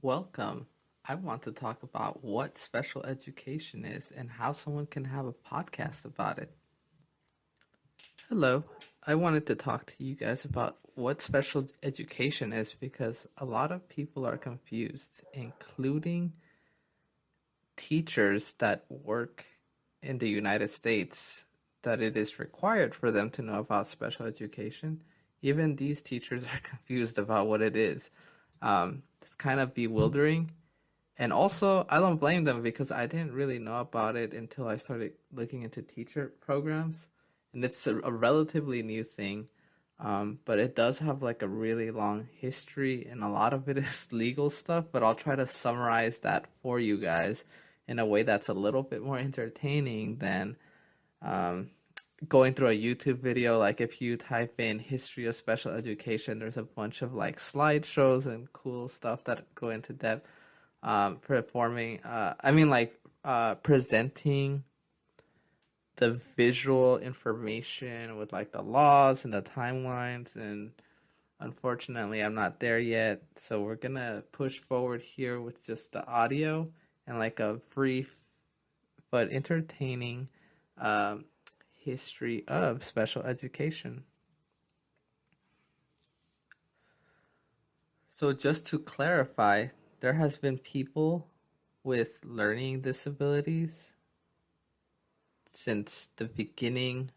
Welcome. I want to talk about what special education is and how someone can have a podcast about it. Hello. I wanted to talk to you guys about what special education is because a lot of people are confused, including teachers that work in the United States, that it is required for them to know about special education. Even these teachers are confused about what it is. It's kind of bewildering. And also, I don't blame them because I didn't really know about it until I started looking into teacher programs. And it's a relatively new thing, but it does have like a really long history, and a lot of it is legal stuff. But I'll try to summarize that for you guys in a way that's a little bit more entertaining than um, going through a YouTube video. Like if you type in history of special education, there's a bunch of like slideshows and cool stuff that go into depth presenting the visual information with like the laws and the timelines. And unfortunately, I'm not there yet. So we're gonna push forward here with just the audio and like a brief but entertaining um, history of special education. So just to clarify, there has been people with learning disabilities since the beginning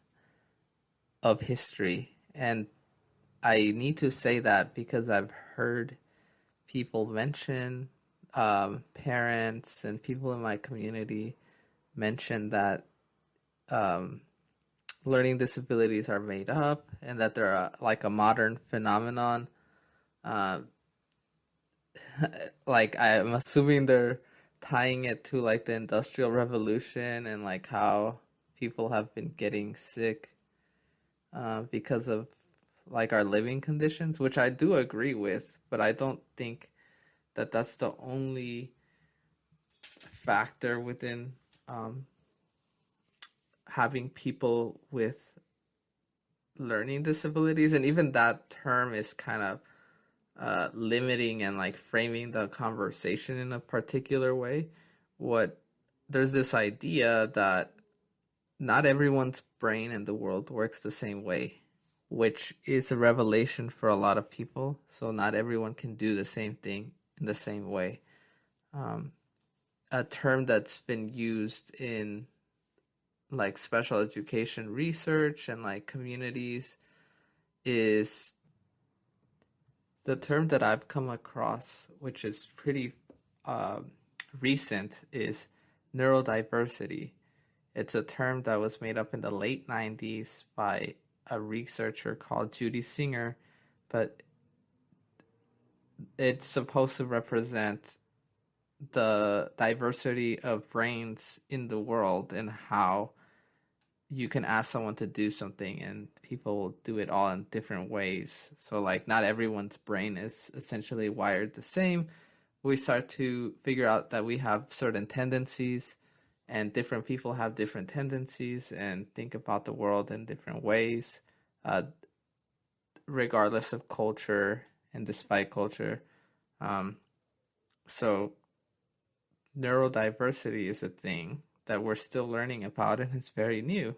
of history. And I need to say that because I've heard people mention, parents and people in my community mention that um, learning disabilities are made up and that they're like a modern phenomenon. Uh, like I'm assuming they're tying it to like the Industrial Revolution and like how people have been getting sick because of like our living conditions, which I do agree with, but I don't think that that's the only factor within um, having people with learning disabilities. And even that term is kind of limiting and like framing the conversation in a particular way. What There's this idea that not everyone's brain in the world works the same way, which is a revelation for a lot of people. So not everyone can do the same thing in the same way. Um, a term that's been used in like special education research and like communities is the term that I've come across, which is pretty uh, recent, is neurodiversity. It's a term that was made up in the late 90s by a researcher called Judy Singer, but it's supposed to represent the diversity of brains in the world and how you can ask someone to do something and people will do it all in different ways. So like not everyone's brain is essentially wired the same. We start to figure out that we have certain tendencies and different people have different tendencies and think about the world in different ways, uh, regardless of culture and despite culture. Um, so neurodiversity is a thing that we're still learning about and it's very new.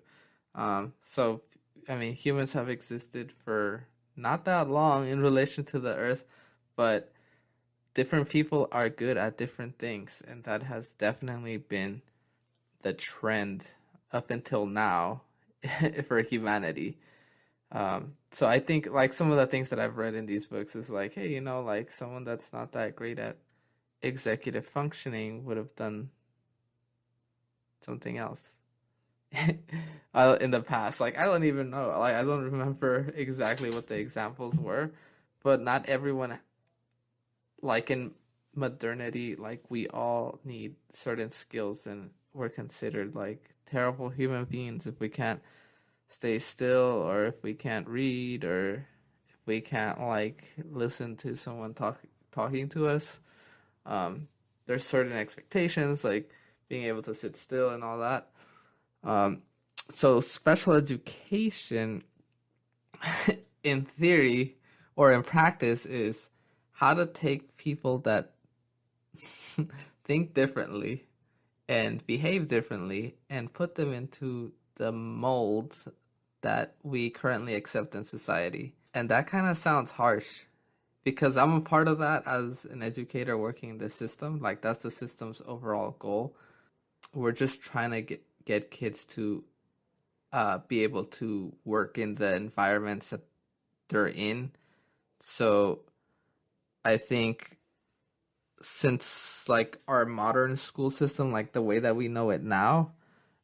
So, I mean, humans have existed for not that long in relation to the earth, but different people are good at different things, and that has definitely been the trend up until now for humanity. So I think like some of the things that I've read in these books is like, hey, like someone that's not that great at executive functioning would have done something else in the past. Like I don't even know. Like I don't remember exactly what the examples were, but not everyone, like in modernity, like we all need certain skills and we're considered like terrible human beings if we can't stay still or if we can't read or if we can't like listen to someone talking to us. Um, there's certain expectations like being able to sit still and all that. Um, so special education, in theory or in practice, is how to take people that think differently and behave differently and put them into the mold that we currently accept in society. And that kind of sounds harsh because I'm a part of that as an educator working in the system. Like, that's the system's overall goal. We're just trying to get kids to be able to work in the environments that they're in. So I think since like our modern school system, like the way that we know it now,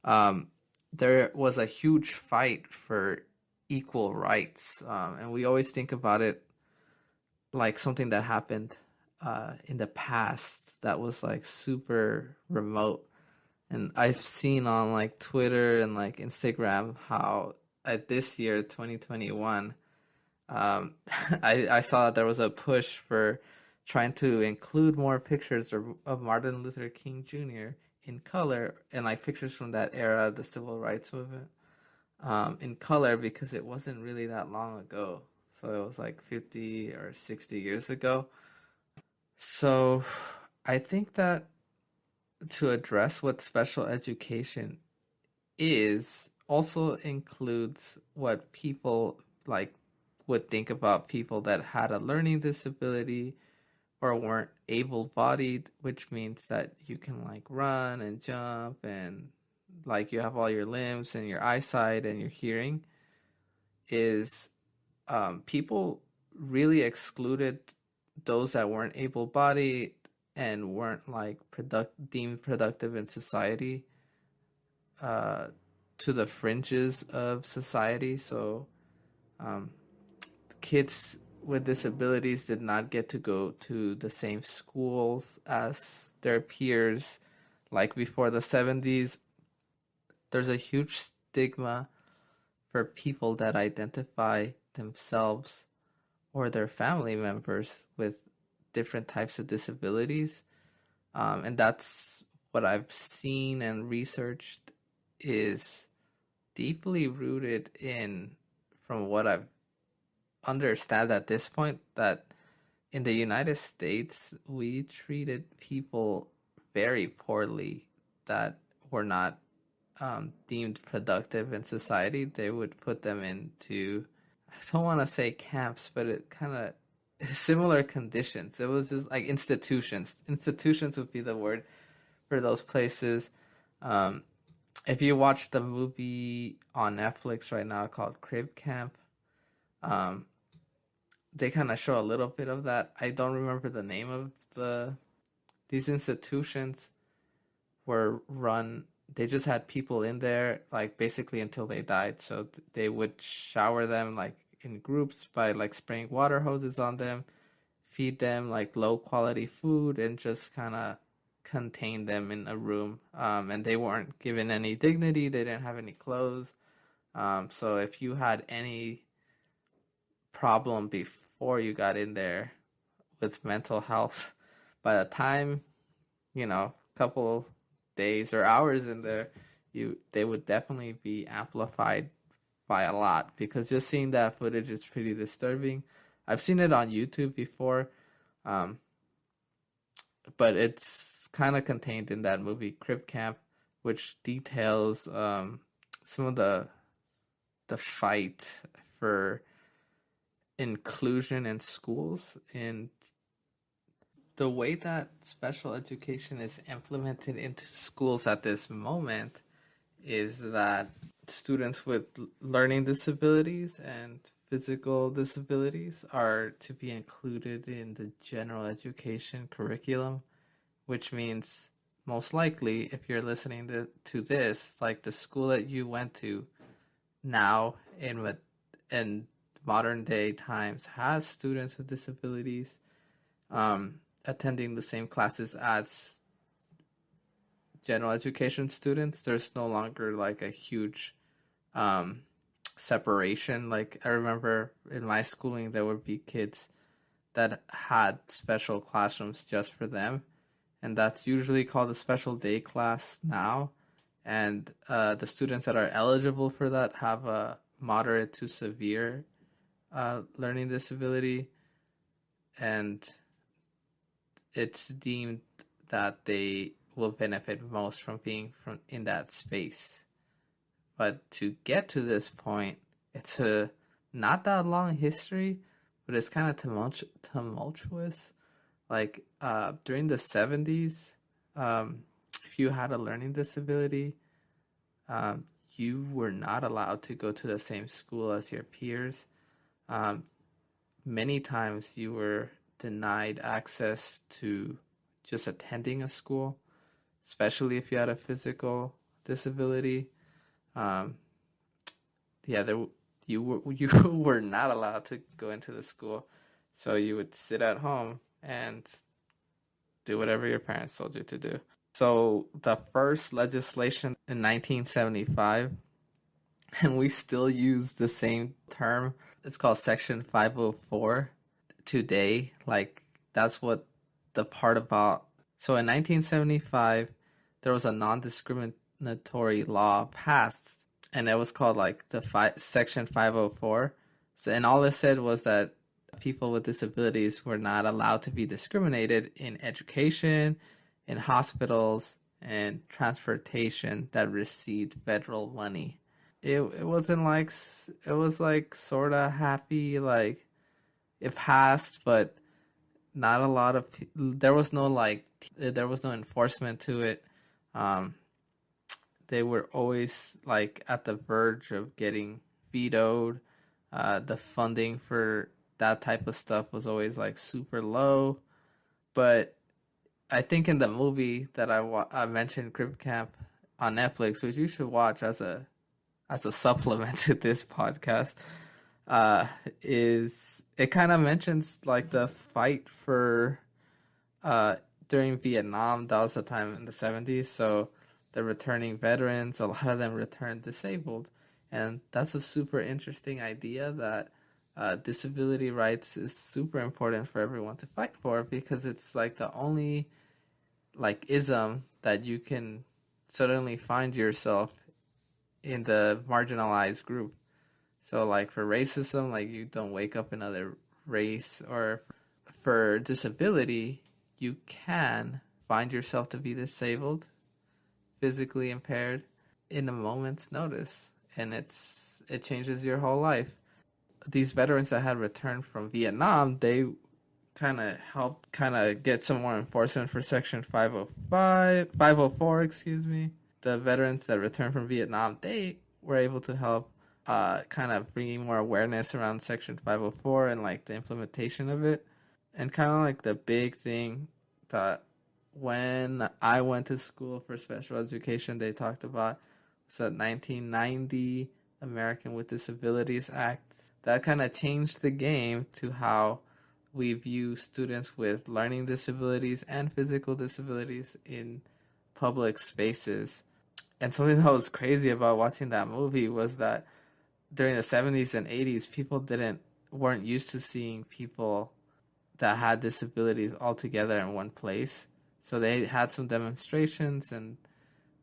um, there was a huge fight for equal rights, and we always think about it like something that happened in the past that was like super remote. And I've seen on like Twitter and like Instagram how at this year 2021, um, I saw that there was a push for trying to include more pictures of Martin Luther King Jr. in color and like pictures from that era of the civil rights movement in color because it wasn't really that long ago. So it was like 50 or 60 years ago. So I think that to address what special education is also includes what people like would think about people that had a learning disability or weren't able-bodied, which means that you can like run and jump and like you have all your limbs and your eyesight and your hearing is people really excluded those that weren't able-bodied and weren't like deemed productive in society uh, to the fringes of society. So um, kids with disabilities did not get to go to the same schools as their peers like before the 70s. There's a huge stigma for people that identify themselves or their family members with different types of disabilities. And that's what I've seen and researched is deeply rooted in, from what I've understand at this point, that in the United States we treated people very poorly that were not deemed productive in society. They would put them into, I don't want to say camps, but it kind of similar conditions. It was just like institutions. Institutions would be the word for those places. Um, if you watch the movie on Netflix right now called Crib Camp, um, they kind of show a little bit of that. I don't remember the name of these institutions were run. They just had people in there like basically until they died. So they would shower them like in groups by like spraying water hoses on them, feed them like low quality food, and just kind of contain them in a room. And they weren't given any dignity. They didn't have any clothes. So if you had any problem before you got in there with mental health, by the time, couple days or hours in there, they would definitely be amplified by a lot, because just seeing that footage is pretty disturbing. I've seen it on YouTube before, um, but it's kind of contained in that movie Crib Camp, which details some of the fight for inclusion in schools. And the way that special education is implemented into schools at this moment is that students with learning disabilities and physical disabilities are to be included in the general education curriculum, which means most likely, if you're listening to this, like the school that you went to now in modern day times has students with disabilities attending the same classes as general education students. There's no longer like a huge um, separation. Like I remember in my schooling, there would be kids that had special classrooms just for them, and that's usually called a special day class now. And the students that are eligible for that have a moderate to severe learning disability, and it's deemed that they will benefit most from being from in that space. But to get to this point, it's a not that long history, but it's kind of tumultuous. Like during the 70s, if you had a learning disability, um, you were not allowed to go to the same school as your peers. Um, Many times you were denied access to just attending a school, especially if you had a physical disability. Um, yeah, you were not allowed to go into the school, so you would sit at home and do whatever your parents told you to do. So the first legislation in 1975, and we still use the same term. It's called Section 504 today. Like that's what the part about. So in 1975, there was a non-discriminatory law passed, and it was called like the Section 504. So, and all it said was that people with disabilities were not allowed to be discriminated in education, in hospitals, and transportation that received federal money. It wasn't like it was like sort of happy, like it passed, but not a lot of there was no like there was no enforcement to it. Um, they were always like at the verge of getting vetoed. The funding for that type of stuff was always like super low. But I think in the movie that I mentioned, Crip Camp on Netflix, which you should watch as a supplement to this podcast, uh, is it kind of mentions like the fight for uh, during Vietnam. That was the time in the 70s. So the returning veterans, a lot of them returned disabled. And that's a super interesting idea that disability rights is super important for everyone to fight for, because it's like the only like ism that you can suddenly find yourself in the marginalized group. So like for racism, like you don't wake up another race, or for disability, you can find yourself to be disabled, physically impaired in a moment's notice, and it changes your whole life. These veterans that had returned from Vietnam, they kind of helped kind of get some more enforcement for Section 504, excuse me. The veterans that returned from Vietnam, they were able to help kind of bringing more awareness around Section 504 and like the implementation of it. And kind of like the big thing that when I went to school for special education, they talked about was the 1990 American with Disabilities Act. That kind of changed the game to how we view students with learning disabilities and physical disabilities in public spaces. And something that was crazy about watching that movie was that during the 70s and 80s, people weren't used to seeing people that had disabilities all together in one place. So they had some demonstrations and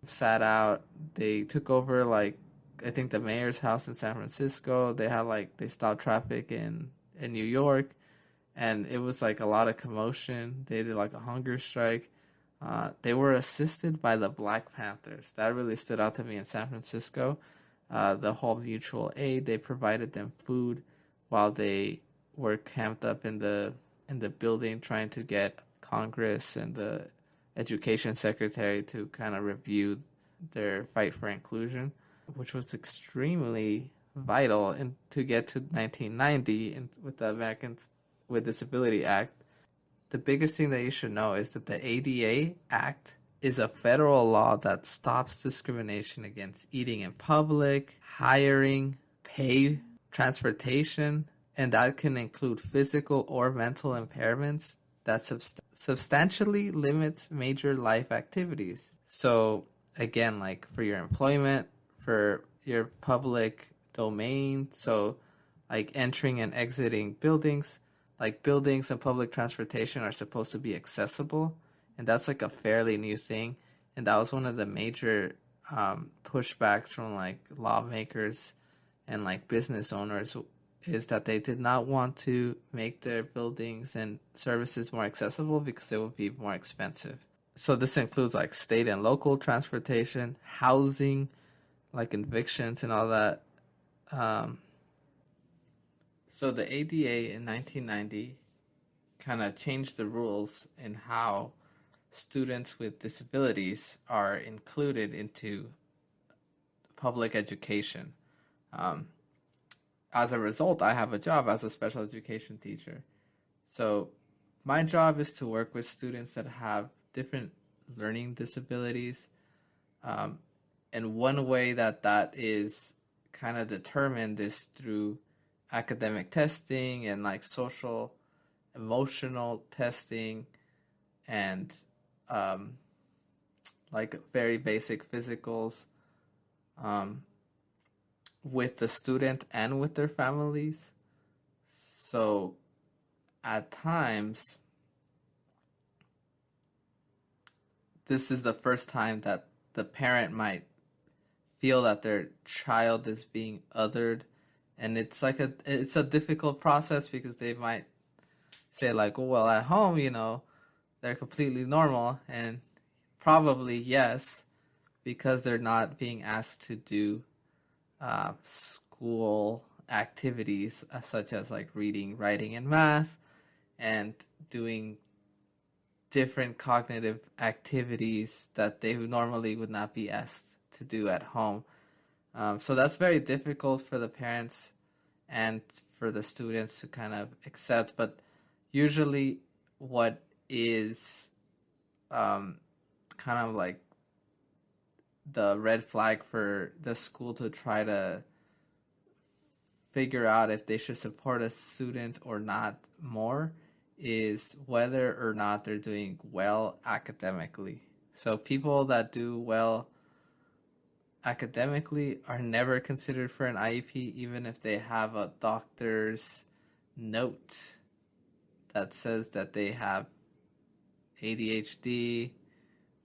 sat out. They took over like I think the mayor's house in San Francisco. They had like they stopped traffic in New York, and it was like a lot of commotion. They did like a hunger strike. They were assisted by the Black Panthers. That really stood out to me in San Francisco. The whole mutual aid, they provided them food while they were camped up in the building trying to get Congress and the education secretary to kind of review their fight for inclusion, which was extremely vital to get to 1990 with the Americans with Disability Act. The biggest thing that you should know is that the ADA Act is a federal law that stops discrimination against eating in public, hiring, pay, transportation, and that can include physical or mental impairments that substantially limits major life activities. So again, like for your employment, for your public domain, so like entering and exiting buildings, like buildings and public transportation are supposed to be accessible, and that's like a fairly new thing. And that was one of the major pushbacks from like lawmakers and like business owners is that they did not want to make their buildings and services more accessible because it would be more expensive. So this includes like state and local transportation, housing, like evictions and all that. Um, so the ADA in 1990 kind of changed the rules in how students with disabilities are included into public education. Um, as a result, I have a job as a special education teacher. So my job is to work with students that have different learning disabilities. Um, and one way that that is kind of determined is through academic testing and like social emotional testing and um, like very basic physicals um, with the student and with their families. So at times, this is the first time that the parent might feel that their child is being othered, and it's a difficult process because they might say like, oh, well, at home, they're completely normal, and probably yes, because they're not being asked to do school activities such as like reading, writing, and math, and doing different cognitive activities that they normally would not be asked to do at home. So that's very difficult for the parents and for the students to kind of accept. But usually, what is kind of like the red flag for the school to try to figure out if they should support a student or not more is whether or not they're doing well academically. So people that do well academically are never considered for an IEP, even if they have a doctor's note that says that they have ADHD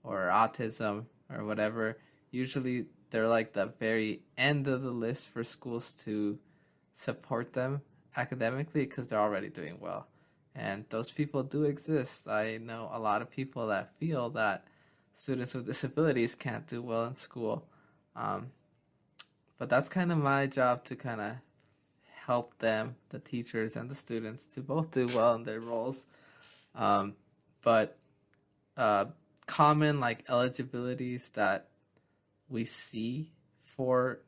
or autism or whatever. Usually they're like the very end of the list for schools to support them academically because they're already doing well. And those people do exist. I know a lot of people that feel that students with disabilities can't do well in school. Um, but that's kind of my job to kind of help them, the teachers and the students, to both do well in their roles. Um, but common like eligibilities that we see for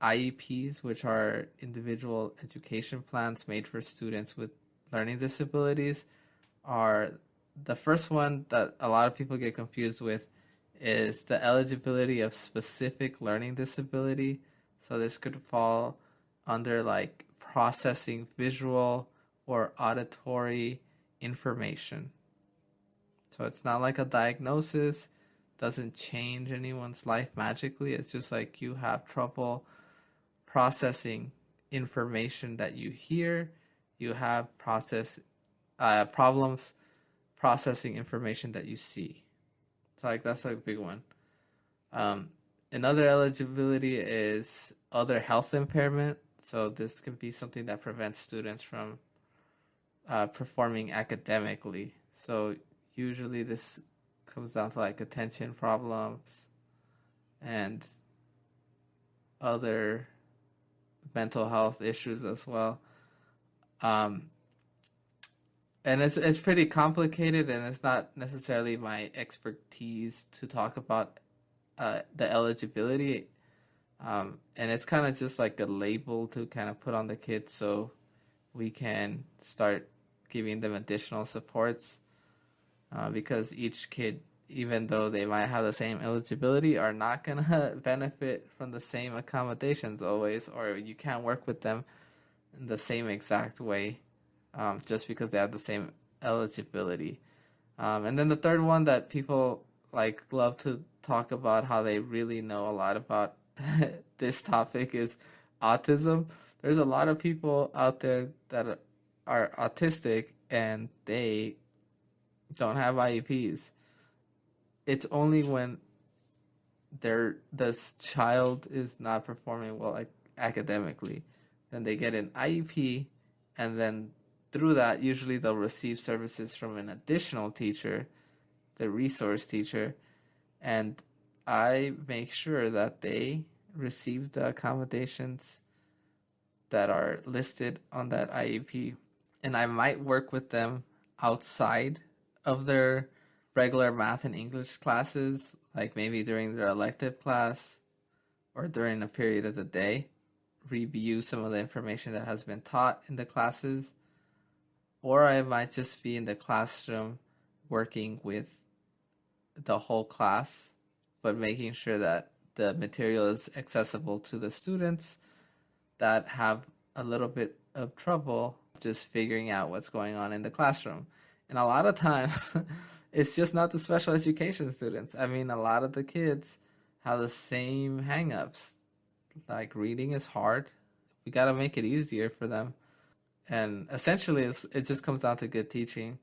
IEPs, which are individual education plans made for students with learning disabilities, are the first one that a lot of people get confused with is the eligibility of specific learning disability. So this could fall under like processing visual or auditory information. So it's not like a diagnosis, doesn't change anyone's life magically. It's just like you have trouble processing information that you hear, you have problems processing information that you see. So like that's like a big one. Another eligibility is other health impairment. So this can be something that prevents students from performing academically. So usually this comes down to like attention problems and other mental health issues as well. Um, and it's pretty complicated, and it's not necessarily my expertise to talk about the eligibility. And it's kind of just like a label to kind of put on the kids so we can start giving them additional supports. Because each kid, even though they might have the same eligibility, are not going to benefit from the same accommodations always, or you can't work with them in the same exact way just because they have the same eligibility. And then the third one that people like love to talk about how they really know a lot about this topic is autism. There's a lot of people out there that are autistic and they don't have IEPs. It's only when this child is not performing well, like academically, then they get an IEP, and then through that, usually they'll receive services from an additional teacher, the resource teacher, and I make sure that they receive the accommodations that are listed on that IEP. And I might work with them outside of their regular math and English classes, like maybe during their elective class or during a period of the day, review some of the information that has been taught in the classes, or I might just be in the classroom working with the whole class, but making sure that the material is accessible to the students that have a little bit of trouble just figuring out what's going on in the classroom. And a lot of times, it's just not the special education students. I mean, a lot of the kids have the same hangups. Like, reading is hard. We got to make it easier for them. And essentially, it just comes down to good teaching.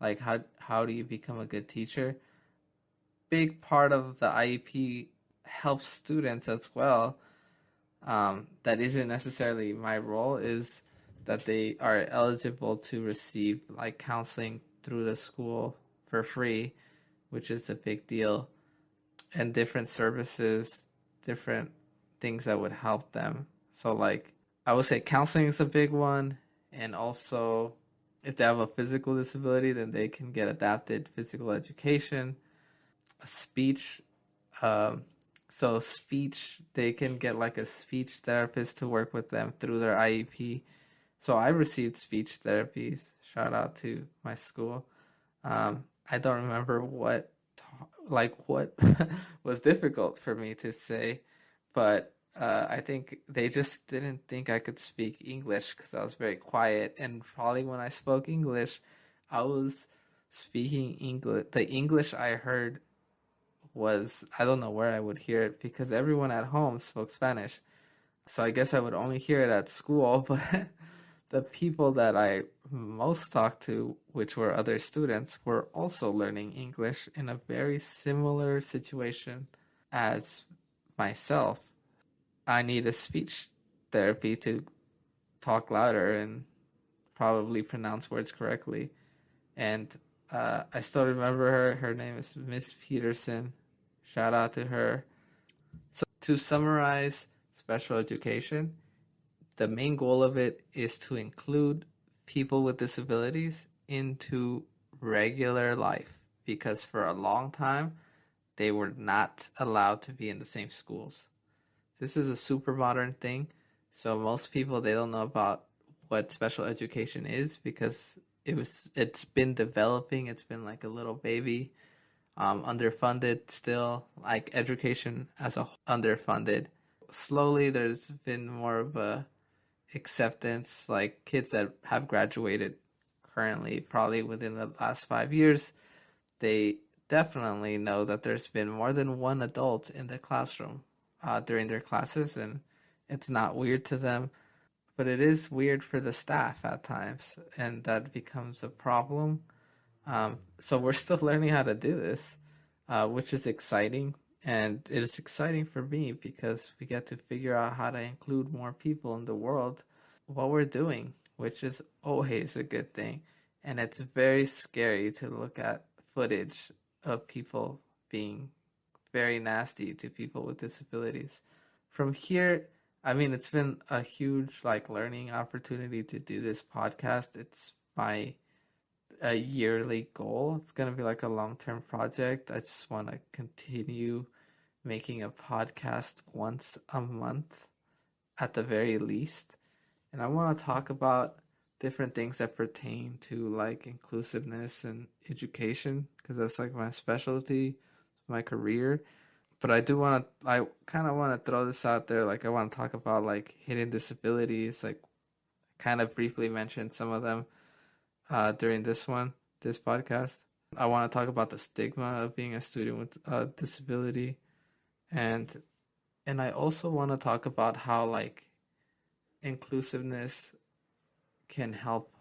Like, how do you become a good teacher? Big part of the IEP helps students as well. That isn't necessarily my role, is that they are eligible to receive like counseling through the school for free, which is a big deal, and different services, different things that would help them. So like I would say counseling is a big one, and also if they have a physical disability, then they can get adapted physical education, a speech. So speech, they can get like a speech therapist to work with them through their IEP. So I received speech therapies. Shout out to my school. I don't remember what was difficult for me to say, but I think they just didn't think I could speak English because I was very quiet. And probably when I spoke English, I was speaking English. The English I heard was, I don't know where I would hear it because everyone at home spoke Spanish. So I guess I would only hear it at school, but the people that I most talked to, which were other students, were also learning English in a very similar situation as myself. I need a speech therapy to talk louder and probably pronounce words correctly. And I still remember her. Her name is Miss Peterson. Shout out to her. So to summarize special education, the main goal of it is to include people with disabilities into regular life, because for a long time they were not allowed to be in the same schools. This is a super modern thing, so most people, they don't know about what special education is because it's been developing. It's been like a little baby, underfunded still, like education as a whole, underfunded. Slowly there's been more of a acceptance, like kids that have graduated currently, probably within the last 5 years, they definitely know that there's been more than one adult in the classroom during their classes, and it's not weird to them, but it is weird for the staff at times, and that becomes a problem. So we're still learning how to do this, which is exciting. And it is exciting for me because we get to figure out how to include more people in the world while we're doing, which is always a good thing. And it's very scary to look at footage of people being very nasty to people with disabilities. From here, I mean, it's been a huge like learning opportunity to do this podcast. It's my a yearly goal. It's gonna be like a long-term project. I just want to continue making a podcast once a month at the very least. And I want to talk about different things that pertain to like inclusiveness and education because that's like my specialty, my career. But I kind of want to throw this out there. Like, I want to talk about like hidden disabilities, like kind of briefly mention some of them during this podcast. I want to talk about the stigma of being a student with a disability, and I also want to talk about how like inclusiveness can help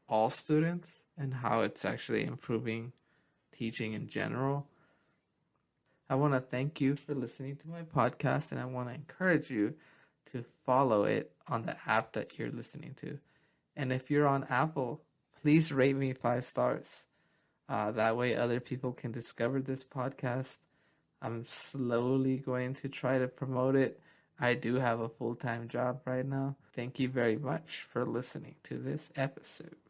all students and how it's actually improving teaching in general. I want to thank you for listening to my podcast, and I want to encourage you to follow it on the app that you're listening to. And if you're on Apple, please rate me 5 stars. That way other people can discover this podcast. I'm slowly going to try to promote it. I do have a full-time job right now. Thank you very much for listening to this episode.